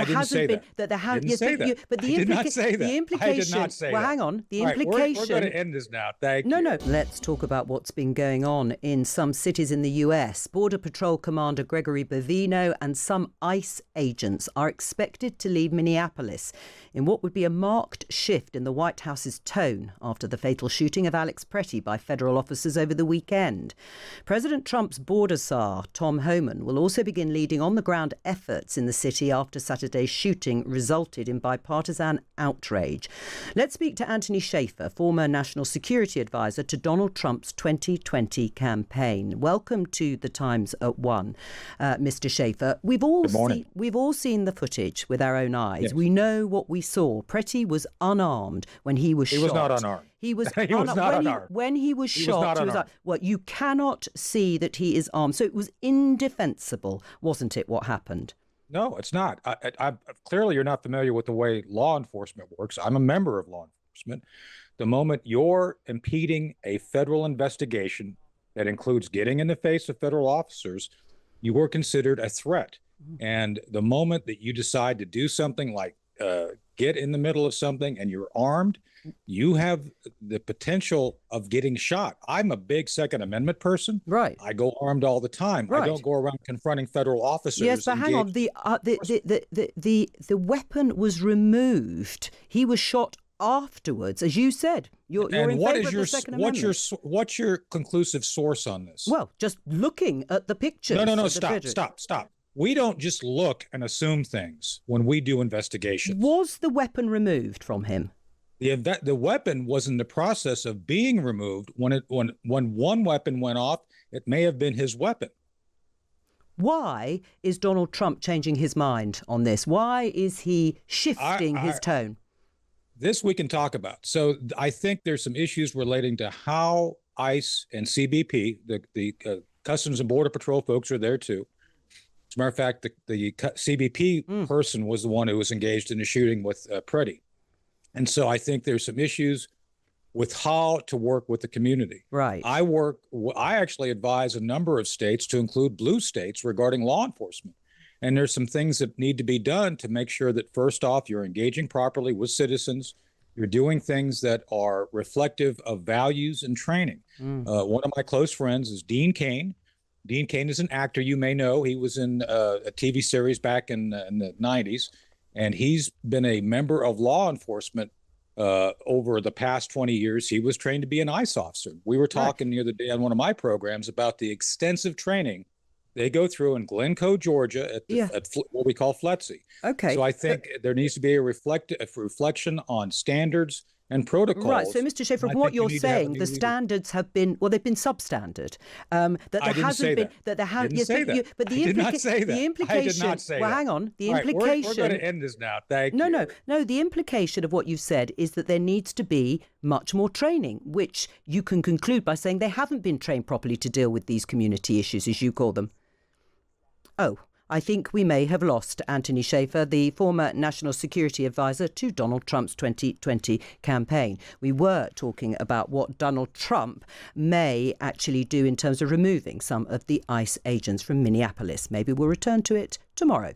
there hasn't been that there has. Yes, but the implication. The implication. Well, hang on. The implication. We're going to end this now. Thank you. No. Let's talk about what's been going on in some cities in the US. Border Patrol Commander Gregory Bovino and some ICE agents are expected to leave Minneapolis in what would be a marked shift in the White House's tone after the fatal shooting of Alex Pretti by federal officers over the weekend. President Trump's border czar, Tom Homan, will also begin leading on-the-ground efforts in the city after Saturday's shooting resulted in bipartisan outrage. Let's speak to Anthony Shaffer, former National Security Advisor to Donald Trump's 2020 campaign. Welcome to The Times at 1, Mr. Shaffer. We've all seen the footage with our own eyes. Yes. We know what we saw. Pretti was unarmed when he was shot. He was not unarmed. He was unarmed. When he was shot, he was well, you cannot see that he is armed. So it was indefensible, wasn't it, what happened? No, it's not. Clearly, you're not familiar with the way law enforcement works. I'm a member of law enforcement. The moment you're impeding a federal investigation that includes getting in the face of federal officers, you are considered a threat. And the moment that you decide to do something like get in the middle of something and you're armed, you have the potential of getting shot. I'm a big Second Amendment person. Right. I go armed all the time. Right. I don't go around confronting federal officers. Yes, but hang on. The weapon was removed. He was shot afterwards, as you said. You're in favor of the Second Amendment. What's your conclusive source on this? Well, just looking at the pictures. No. Stop. We don't just look and assume things when we do investigations. Was the weapon removed from him? The weapon was in the process of being removed. When one weapon went off, it may have been his weapon. Why is Donald Trump changing his mind on this? Why is he shifting his tone? This we can talk about. So I think there's some issues relating to how ICE and CBP, the Customs and Border Patrol folks are there too. As a matter of fact, the CBP person was the one who was engaged in the shooting with Pretti. And so I think there's some issues with how to work with the community. Right. I actually advise a number of states, to include blue states, regarding law enforcement. And there's some things that need to be done to make sure that, first off, you're engaging properly with citizens. You're doing things that are reflective of values and training. One of my close friends is Dean Cain. Dean Cain is an actor you may know. He was in a TV series back in the 90s. And he's been a member of law enforcement over the past 20 years. He was trained to be an ICE officer. We were talking the other day on one of my programs about the extensive training they go through in Glencoe, Georgia, at what we call FLETC. Okay. So I think there needs to be a reflection on standards and protocols. Right. So, Mr. Shaffer, from what you're saying, the standards have been, well, they've been substandard. That there hasn't been, that there has. Yes, but the implication. The implication. Well, hang on. The implication. We're going to end this now. Thank you. No. The implication of what you've said is that there needs to be much more training, which you can conclude by saying they haven't been trained properly to deal with these community issues, as you call them. Oh, I think we may have lost Anthony Shaffer, the former National Security Advisor to Donald Trump's 2020 campaign. We were talking about what Donald Trump may actually do in terms of removing some of the ICE agents from Minneapolis. Maybe we'll return to it tomorrow.